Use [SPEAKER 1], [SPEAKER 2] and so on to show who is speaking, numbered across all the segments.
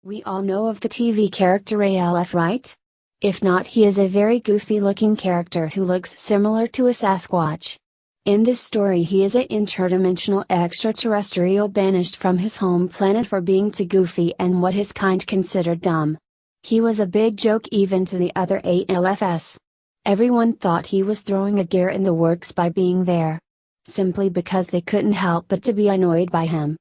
[SPEAKER 1] We all know of the TV character ALF, right? If not, he is a very goofy looking character who looks similar to a Sasquatch. In this story, he is an interdimensional extraterrestrial banished from his home planet for being too goofy and what his kind considered dumb. He was a big joke even to the other ALFs. Everyone thought he was throwing a gear in the works by being there, simply because they couldn't help but to be annoyed by him.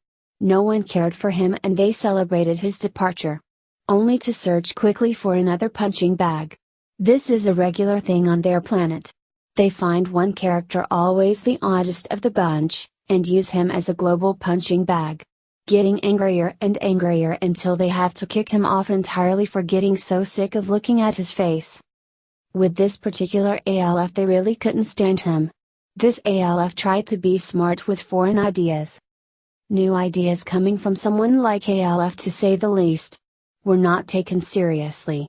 [SPEAKER 1] No one cared for him and they celebrated his departure, only to search quickly for another punching bag. This is a regular thing on their planet. They find one character, always the oddest of the bunch, and use him as a global punching bag, getting angrier and angrier until they have to kick him off entirely for getting so sick of looking at his face. With this particular ALF, they really couldn't stand him. This ALF tried to be smart with foreign ideas. New ideas coming from someone like ALF, to say the least, were not taken seriously.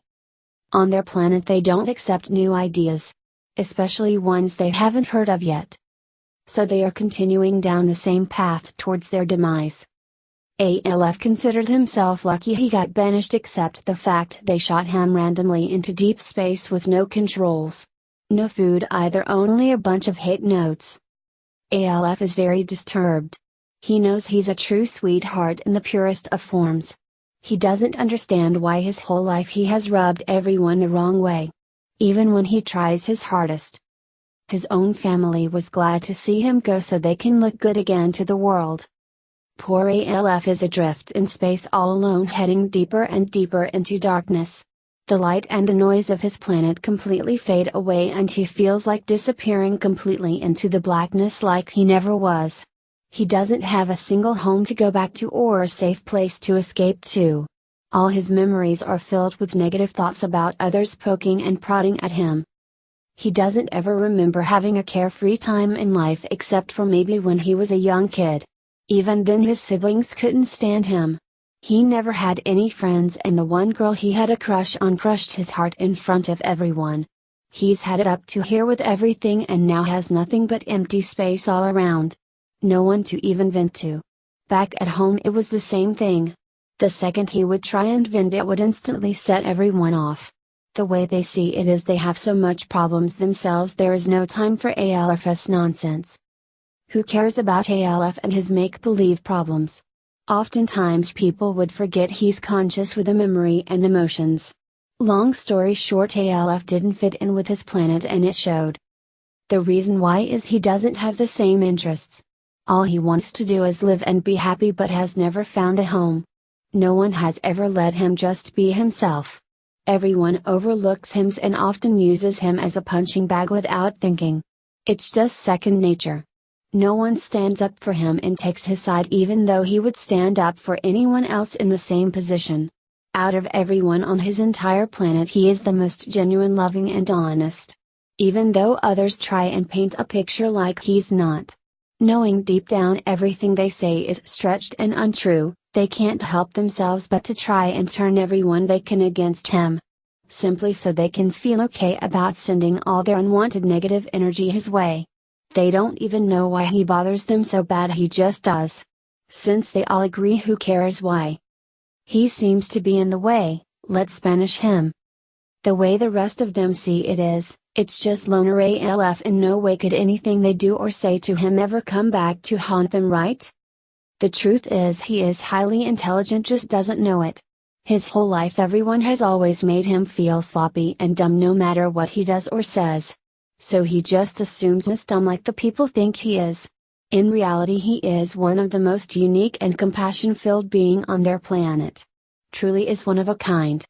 [SPEAKER 1] On their planet they don't accept new ideas, especially ones they haven't heard of yet. So they are continuing down the same path towards their demise. ALF considered himself lucky he got banished, except the fact they shot him randomly into deep space with no controls. No food either, only a bunch of hate notes. ALF is very disturbed. He knows he's a true sweetheart in the purest of forms. He doesn't understand why his whole life he has rubbed everyone the wrong way, even when he tries his hardest. His own family was glad to see him go so they can look good again to the world. Poor ALF is adrift in space all alone, heading deeper and deeper into darkness. The light and the noise of his planet completely fade away and he feels like disappearing completely into the blackness, like he never was. He doesn't have a single home to go back to or a safe place to escape to. All his memories are filled with negative thoughts about others poking and prodding at him. He doesn't ever remember having a carefree time in life except for maybe when he was a young kid. Even then his siblings couldn't stand him. He never had any friends and the one girl he had a crush on crushed his heart in front of everyone. He's had it up to here with everything and now has nothing but empty space all around. No one to even vent to. Back at home it was the same thing. The second he would try and vent, it would instantly set everyone off. The way they see it is they have so much problems themselves, there is no time for ALF's nonsense. Who cares about ALF and his make-believe problems? Oftentimes people would forget he's conscious with a memory and emotions. Long story short, ALF didn't fit in with his planet and it showed. The reason why is he doesn't have the same interests. All he wants to do is live and be happy, but has never found a home. No one has ever let him just be himself. Everyone overlooks him and often uses him as a punching bag without thinking. It's just second nature. No one stands up for him and takes his side, even though he would stand up for anyone else in the same position. Out of everyone on his entire planet, he is the most genuine, loving and honest. Even though others try and paint a picture like he's not. Knowing deep down everything they say is stretched and untrue, they can't help themselves but to try and turn everyone they can against him. Simply so they can feel okay about sending all their unwanted negative energy his way. They don't even know why he bothers them so bad, he just does. Since they all agree, who cares why? He seems to be in the way, let's banish him. The way the rest of them see it is, it's just loner ALF. In no way could anything they do or say to him ever come back to haunt them, right? The truth is he is highly intelligent, just doesn't know it. His whole life everyone has always made him feel sloppy and dumb no matter what he does or says. So he just assumes he's dumb like the people think he is. In reality he is one of the most unique and compassion-filled being on their planet. Truly is one of a kind.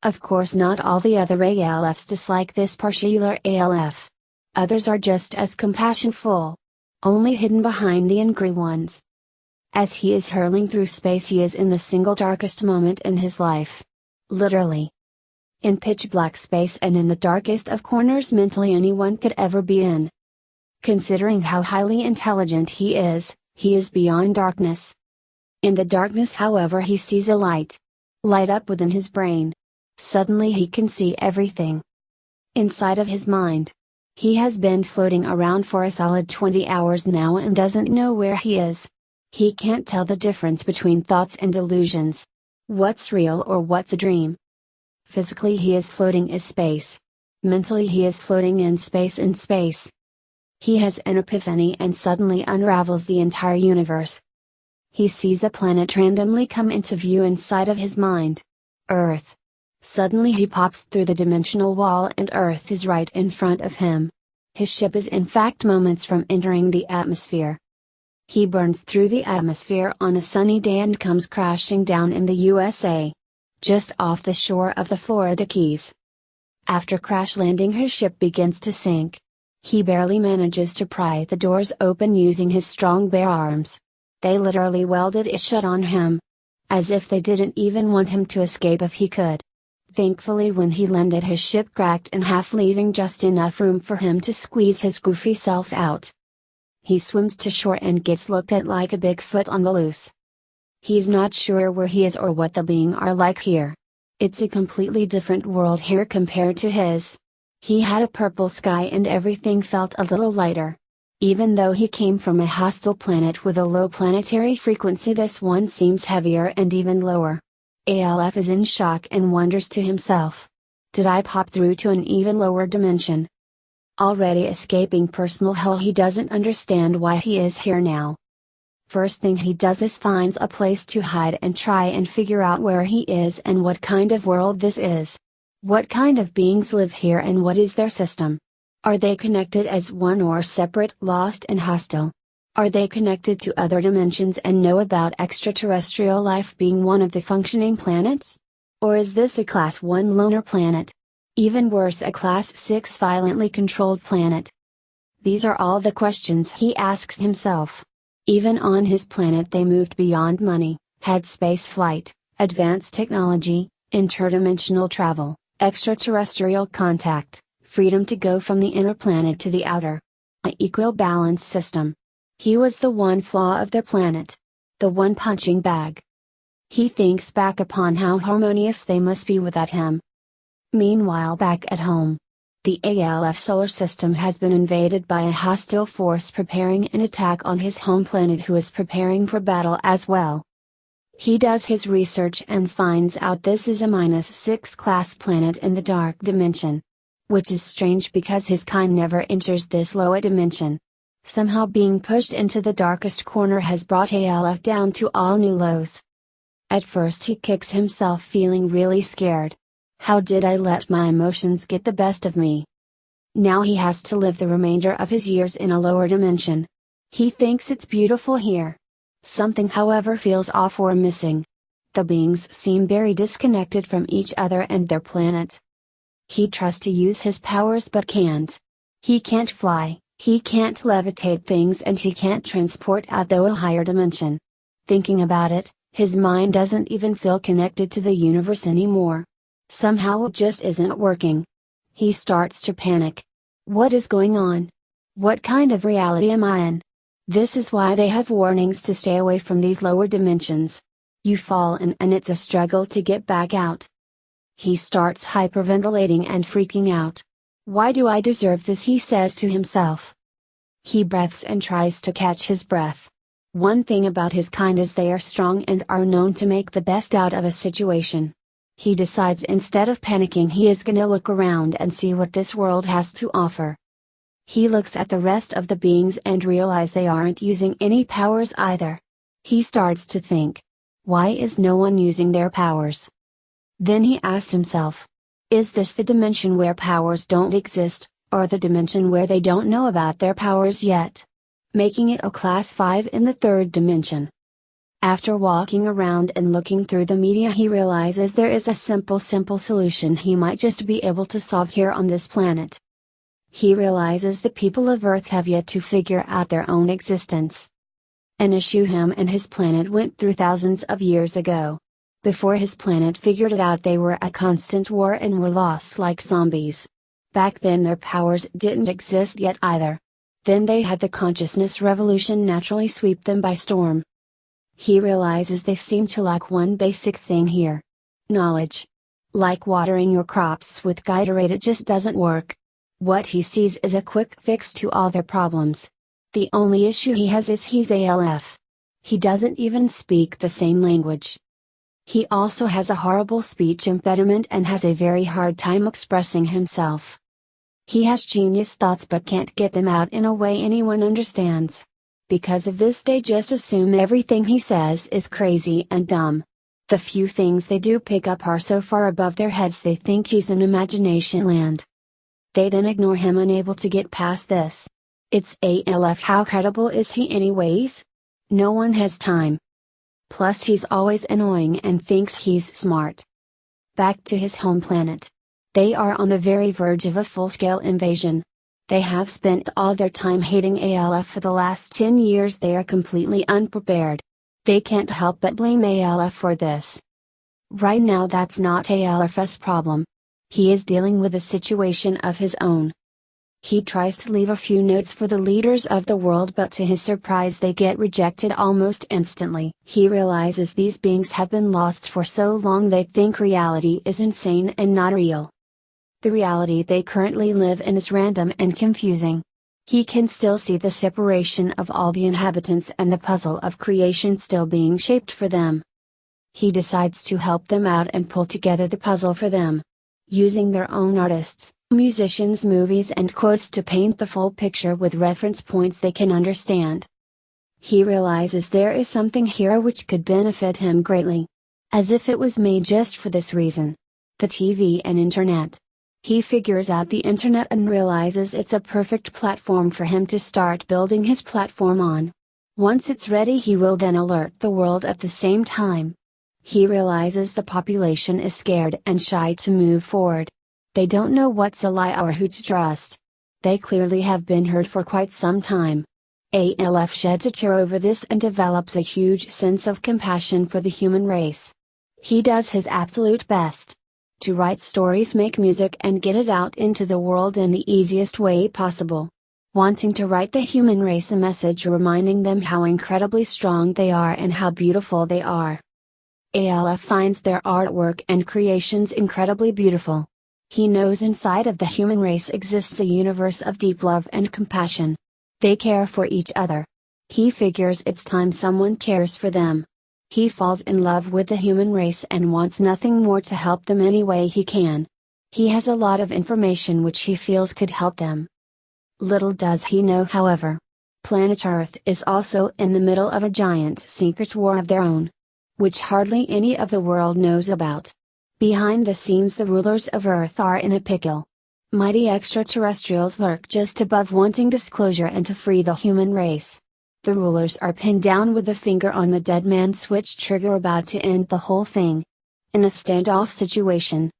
[SPEAKER 1] Of course not all the other ALFs dislike this particular ALF. Others are just as compassion-full. Only hidden behind the angry ones. As he is hurling through space, he is in the single darkest moment in his life. Literally. In pitch black space and in the darkest of corners mentally anyone could ever be in. Considering how highly intelligent he is beyond darkness. In the darkness, however, he sees a light. Light up within his brain. Suddenly he can see everything. Inside of his mind. He has been floating around for a solid 20 hours now and doesn't know where he is. He can't tell the difference between thoughts and illusions. What's real or what's a dream? Physically he is floating in space. Mentally he is floating in space. He has an epiphany and suddenly unravels the entire universe. He sees a planet randomly come into view inside of his mind. Earth. Suddenly he pops through the dimensional wall and Earth is right in front of him. His ship is in fact moments from entering the atmosphere. He burns through the atmosphere on a sunny day and comes crashing down in the USA. Just off the shore of the Florida Keys. After crash landing his ship begins to sink. He barely manages to pry the doors open using his strong bare arms. They literally welded it shut on him. As if they didn't even want him to escape if he could. Thankfully when he landed his ship cracked in half, leaving just enough room for him to squeeze his goofy self out. He swims to shore and gets looked at like a Bigfoot on the loose. He's not sure where he is or what the beings are like here. It's a completely different world here compared to his. He had a purple sky and everything felt a little lighter. Even though he came from a hostile planet with a low planetary frequency, this one seems heavier and even lower. ALF is in shock and wonders to himself. Did I pop through to an even lower dimension? Already escaping personal hell, he doesn't understand why he is here now. First thing he does is finds a place to hide and try and figure out where he is and what kind of world this is. What kind of beings live here and what is their system? Are they connected as one or separate, lost and hostile? Are they connected to other dimensions and know about extraterrestrial life being one of the functioning planets? Or is this a Class 1 loner planet? Even worse, a Class 6 violently controlled planet? These are all the questions he asks himself. Even on his planet they moved beyond money, had space flight, advanced technology, interdimensional travel, extraterrestrial contact, freedom to go from the inner planet to the outer. An equal balance system. He was the one flaw of their planet. The one punching bag. He thinks back upon how harmonious they must be without him. Meanwhile back at home. The ALF solar system has been invaded by a hostile force preparing an attack on his home planet, who is preparing for battle as well. He does his research and finds out this is a -6 class planet in the dark dimension. Which is strange because his kind never enters this lower dimension. Somehow being pushed into the darkest corner has brought ALF down to all new lows. At first he kicks himself, feeling really scared. How did I let my emotions get the best of me? Now he has to live the remainder of his years in a lower dimension. He thinks it's beautiful here. Something however feels off or missing. The beings seem very disconnected from each other and their planet. He tries to use his powers but can't. He can't fly, he can't levitate things, and he can't transport out to a higher dimension. Thinking about it, his mind doesn't even feel connected to the universe anymore. Somehow it just isn't working. He starts to panic. What is going on? What kind of reality am I in? This is why they have warnings to stay away from these lower dimensions. You fall in and it's a struggle to get back out. He starts hyperventilating and freaking out. Why do I deserve this, he says to himself. He breathes and tries to catch his breath. One thing about his kind is they are strong and are known to make the best out of a situation. He decides instead of panicking he is gonna look around and see what this world has to offer. He looks at the rest of the beings and realizes they aren't using any powers either. He starts to think. Why is no one using their powers? Then he asks himself. Is this the dimension where powers don't exist, or the dimension where they don't know about their powers yet? Making it a Class 5 in the third dimension. After walking around and looking through the media he realizes there is a simple solution he might just be able to solve here on this planet. He realizes the people of Earth have yet to figure out their own existence. An issue him and his planet went through thousands of years ago. Before his planet figured it out they were at constant war and were lost like zombies. Back then their powers didn't exist yet either. Then they had the consciousness revolution naturally sweep them by storm. He realizes they seem to lack one basic thing here. Knowledge. Like watering your crops with Gatorade, it just doesn't work. What he sees is a quick fix to all their problems. The only issue he has is he's ALF. He doesn't even speak the same language. He also has a horrible speech impediment and has a very hard time expressing himself. He has genius thoughts but can't get them out in a way anyone understands. Because of this, they just assume everything he says is crazy and dumb. The few things they do pick up are so far above their heads they think he's in imagination land. They then ignore him, unable to get past this. It's ALF. How credible is he anyways? No one has time. Plus he's always annoying and thinks he's smart. Back to his home planet. They are on the very verge of a full-scale invasion. They have spent all their time hating ALF for the last 10 years. They are completely unprepared. They can't help but blame ALF for this. Right now that's not ALF's problem. He is dealing with a situation of his own. He tries to leave a few notes for the leaders of the world, but to his surprise they get rejected almost instantly. He realizes these beings have been lost for so long they think reality is insane and not real. The reality they currently live in is random and confusing. He can still see the separation of all the inhabitants and the puzzle of creation still being shaped for them. He decides to help them out and pull together the puzzle for them. Using their own artists, musicians, movies and quotes to paint the full picture with reference points they can understand. He realizes there is something here which could benefit him greatly. As if it was made just for this reason. The TV and internet. He figures out the internet and realizes it's a perfect platform for him to start building his platform on. Once it's ready he will then alert the world at the same time. He realizes the population is scared and shy to move forward. They don't know what's a lie or who to trust. They clearly have been hurt for quite some time. ALF sheds a tear over this and develops a huge sense of compassion for the human race. He does his absolute best to write stories, make music and get it out into the world in the easiest way possible. Wanting to write the human race a message reminding them how incredibly strong they are and how beautiful they are. ALF finds their artwork and creations incredibly beautiful. He knows inside of the human race exists a universe of deep love and compassion. They care for each other. He figures it's time someone cares for them. He falls in love with the human race and wants nothing more to help them any way he can. He has a lot of information which he feels could help them. Little does he know, however, planet Earth is also in the middle of a giant secret war of their own, which hardly any of the world knows about. Behind the scenes the rulers of Earth are in a pickle. Mighty extraterrestrials lurk just above, wanting disclosure and to free the human race. The rulers are pinned down with the finger on the dead man switch trigger, about to end the whole thing. In a standoff situation.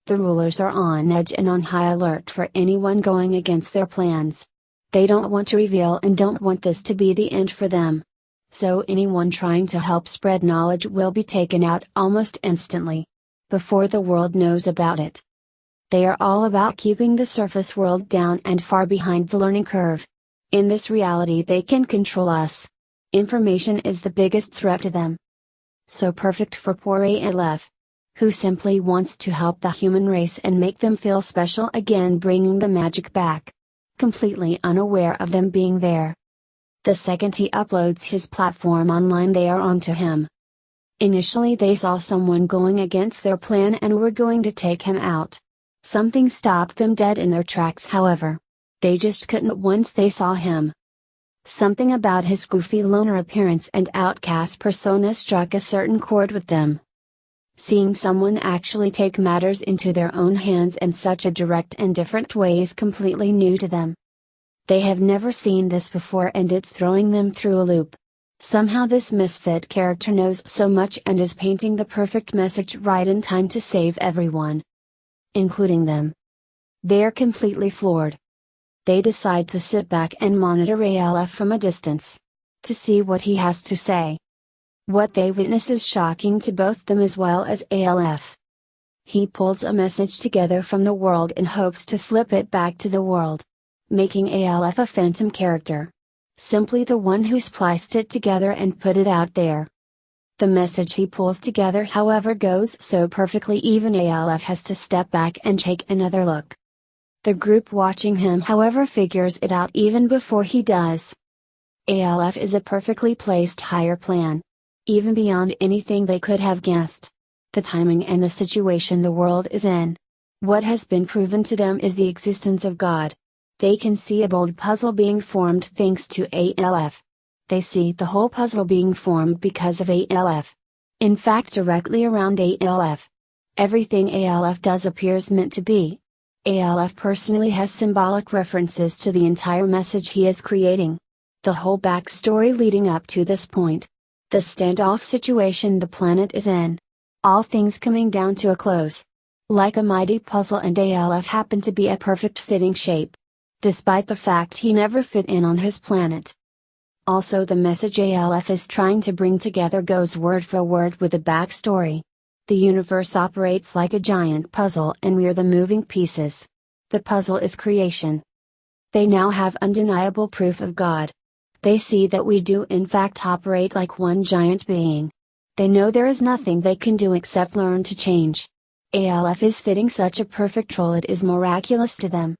[SPEAKER 1] The rulers are on edge and on high alert for anyone going against their plans. They don't want to reveal and don't want this to be the end for them. So anyone trying to help spread knowledge will be taken out almost instantly. Before the world knows about it. They are all about keeping the surface world down and far behind the learning curve. In this reality they can control us. Information is the biggest threat to them. So perfect for poor ALF, who simply wants to help the human race and make them feel special again, bringing the magic back. Completely unaware of them being there. The second he uploads his platform online they are onto him. Initially they saw someone going against their plan and were going to take him out. Something stopped them dead in their tracks, however. They just couldn't once they saw him. Something about his goofy loner appearance and outcast persona struck a certain chord with them. Seeing someone actually take matters into their own hands in such a direct and different way is completely new to them. They have never seen this before and it's throwing them through a loop. Somehow this misfit character knows so much and is painting the perfect message right in time to save everyone, including them. They're completely floored. They decide to sit back and monitor ALF from a distance, to see what he has to say. What they witness is shocking to both them as well as ALF. He pulls a message together from the world in hopes to flip it back to the world, making ALF a phantom character. Simply the one who spliced it together and put it out there. The message he pulls together, however, goes so perfectly even ALF has to step back and take another look. The group watching him, however, figures it out even before he does. ALF is a perfectly placed higher plan. even beyond anything they could have guessed. The timing and the situation the world is in. What has been proven to them is the existence of God. They can see a bold puzzle being formed thanks to ALF. They see the whole puzzle being formed because of ALF. In fact, directly around ALF. Everything ALF does appears meant to be. ALF personally has symbolic references to the entire message he is creating. The whole backstory leading up to this point. The standoff situation the planet is in. All things coming down to a close. Like a mighty puzzle, and ALF happened to be a perfect fitting shape. Despite the fact he never fit in on his planet. Also, the message ALF is trying to bring together goes word for word with the backstory. The universe operates like a giant puzzle and we're the moving pieces. The puzzle is creation. They now have undeniable proof of God. They see that we do in fact operate like one giant being. They know there is nothing they can do except learn to change. ALF is fitting such a perfect role it is miraculous to them.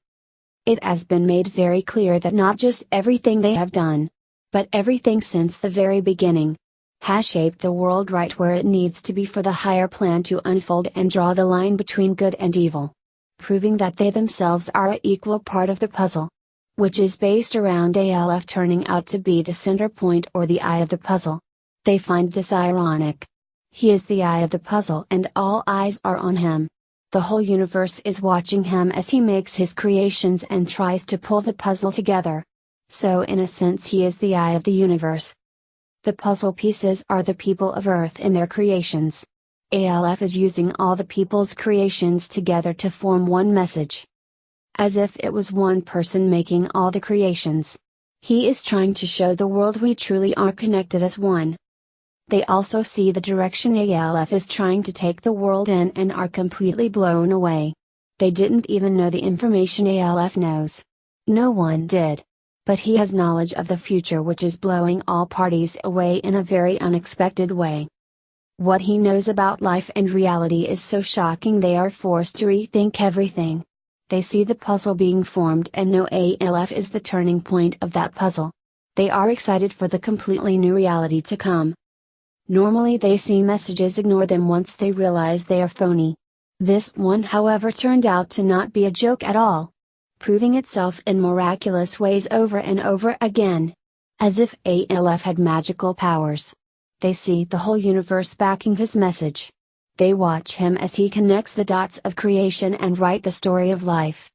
[SPEAKER 1] It has been made very clear that not just everything they have done, but everything since the very beginning, has shaped the world right where it needs to be for the higher plan to unfold and draw the line between good and evil. Proving that they themselves are an equal part of the puzzle. Which is based around ALF turning out to be the center point or the eye of the puzzle. They find this ironic. He is the eye of the puzzle and all eyes are on him. The whole universe is watching him as he makes his creations and tries to pull the puzzle together. So in a sense he is the eye of the universe. The puzzle pieces are the people of Earth and their creations. ALF is using all the people's creations together to form one message. As if it was one person making all the creations. He is trying to show the world we truly are connected as one. They also see the direction ALF is trying to take the world in and are completely blown away. They didn't even know the information ALF knows. No one did. But he has knowledge of the future which is blowing all parties away in a very unexpected way. What he knows about life and reality is so shocking they are forced to rethink everything. They see the puzzle being formed and know ALF is the turning point of that puzzle. They are excited for the completely new reality to come. Normally they see messages, ignore them once they realize they are phony. This one however turned out to not be a joke at all. Proving itself in miraculous ways over and over again. As if ALF had magical powers. They see the whole universe backing his message. They watch him as he connects the dots of creation and write the story of life.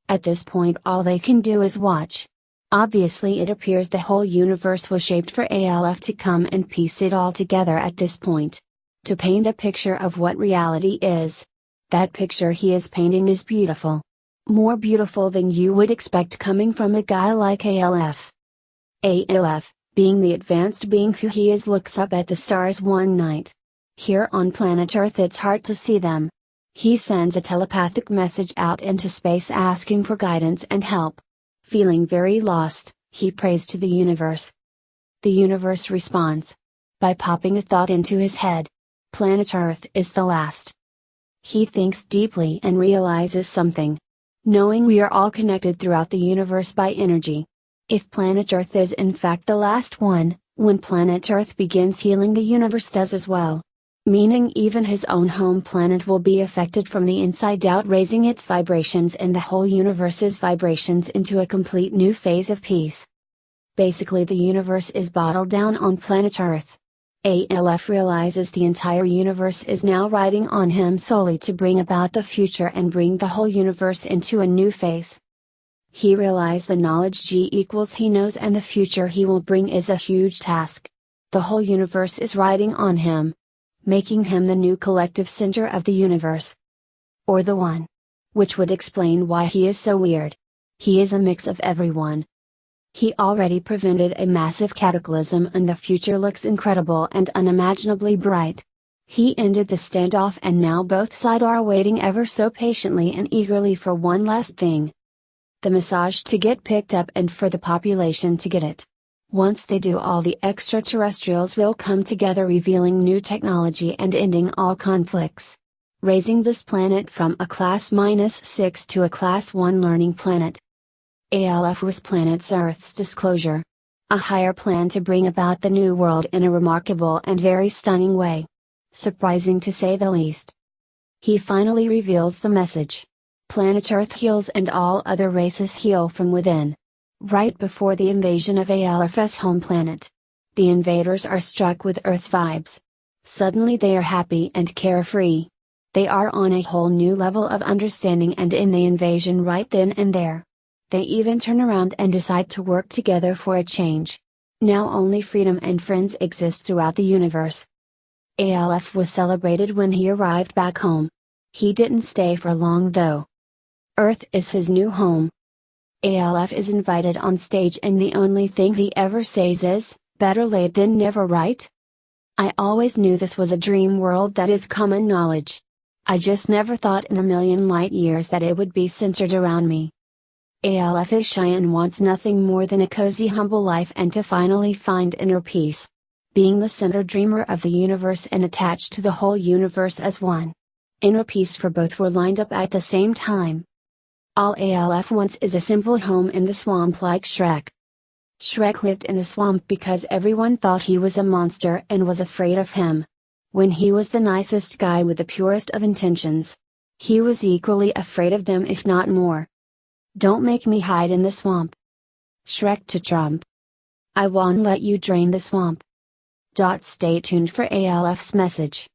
[SPEAKER 1] At this point all they can do is watch. Obviously it appears the whole universe was shaped for ALF to come and piece it all together at this point. To paint a picture of what reality is. That picture he is painting is beautiful. More beautiful than you would expect coming from a guy like ALF. ALF, being the advanced being who he is, looks up at the stars one night. Here on planet Earth it's hard to see them. He sends a telepathic message out into space asking for guidance and help. Feeling very lost, he prays to the universe. The universe responds. By popping a thought into his head. Planet Earth is the last. He thinks deeply and realizes something. Knowing we are all connected throughout the universe by energy. If planet Earth is in fact the last one, when planet Earth begins healing, the universe does as well. Meaning even his own home planet will be affected from the inside out, raising its vibrations and the whole universe's vibrations into a complete new phase of peace. Basically the universe is bottled down on planet Earth. ALF realizes the entire universe is now riding on him solely to bring about the future and bring the whole universe into a new phase. He realized the knowledge G equals he knows and the future he will bring is a huge task. The whole universe is riding on him. Making him the new collective center of the universe. Or the one. Which would explain why he is so weird. He is a mix of everyone. He already prevented a massive cataclysm and the future looks incredible and unimaginably bright. He ended the standoff and now both sides are waiting ever so patiently and eagerly for one last thing. The message to get picked up and for the population to get it. Once they do, all the extraterrestrials will come together, revealing new technology and ending all conflicts. Raising this planet from a class -6 to a class 1 learning planet. ALF was planet Earth's disclosure. a higher plan to bring about the new world in a remarkable and very stunning way. Surprising to say the least. He finally reveals the message. Planet Earth heals and all other races heal from within. Right before the invasion of ALF's home planet, the invaders are struck with Earth's vibes. Suddenly they are happy and carefree. They are on a whole new level of understanding and in the invasion right then and there. They even turn around and decide to work together for a change. Now only freedom and friends exist throughout the universe. ALF was celebrated when he arrived back home. He didn't stay for long though. Earth is his new home. ALF is invited on stage and the only thing he ever says is, "Better late than never," right? I always knew this was a dream world that is common knowledge. I just never thought in a million light years that it would be centered around me. ALF is shy and wants nothing more than a cozy humble life and to finally find inner peace. Being the center dreamer of the universe and attached to the whole universe as one. Inner peace for both were lined up at the same time. All ALF wants is a simple home in the swamp like Shrek. Shrek lived in the swamp because everyone thought he was a monster and was afraid of him. When he was the nicest guy with the purest of intentions. He was equally afraid of them if not more. "Don't make me hide in the swamp." Shrek to Trump. "I won't let you drain the swamp." Stay tuned for ALF's message.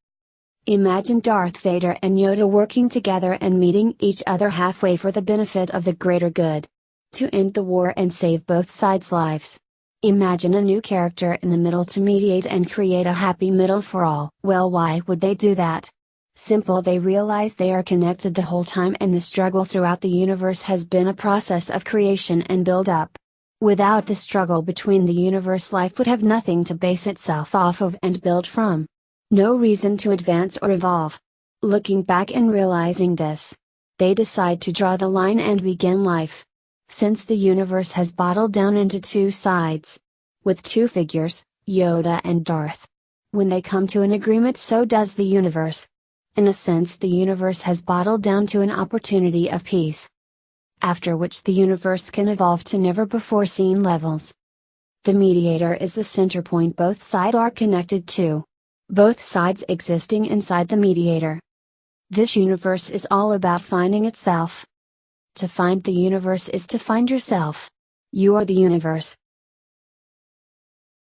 [SPEAKER 1] Imagine Darth Vader and Yoda working together and meeting each other halfway for the benefit of the greater good. To end the war and save both sides' lives. Imagine a new character in the middle to mediate and create a happy middle for all. Well, why would they do that? Simple, they realize they are connected the whole time and the struggle throughout the universe has been a process of creation and build up. Without the struggle between the universe, life would have nothing to base itself off of and build from. No reason to advance or evolve. Looking back and realizing this, they decide to draw the line and begin life. Since the universe has bottled down into two sides, with two figures, Yoda and Darth. When they come to an agreement, so does the universe. In a sense, the universe has bottled down to an opportunity of peace. After which the universe can evolve to never before seen levels. The mediator is the center point both sides are connected to. Both sides existing inside the mediator. This universe is all about finding itself. To find the universe is to find yourself. You are the universe.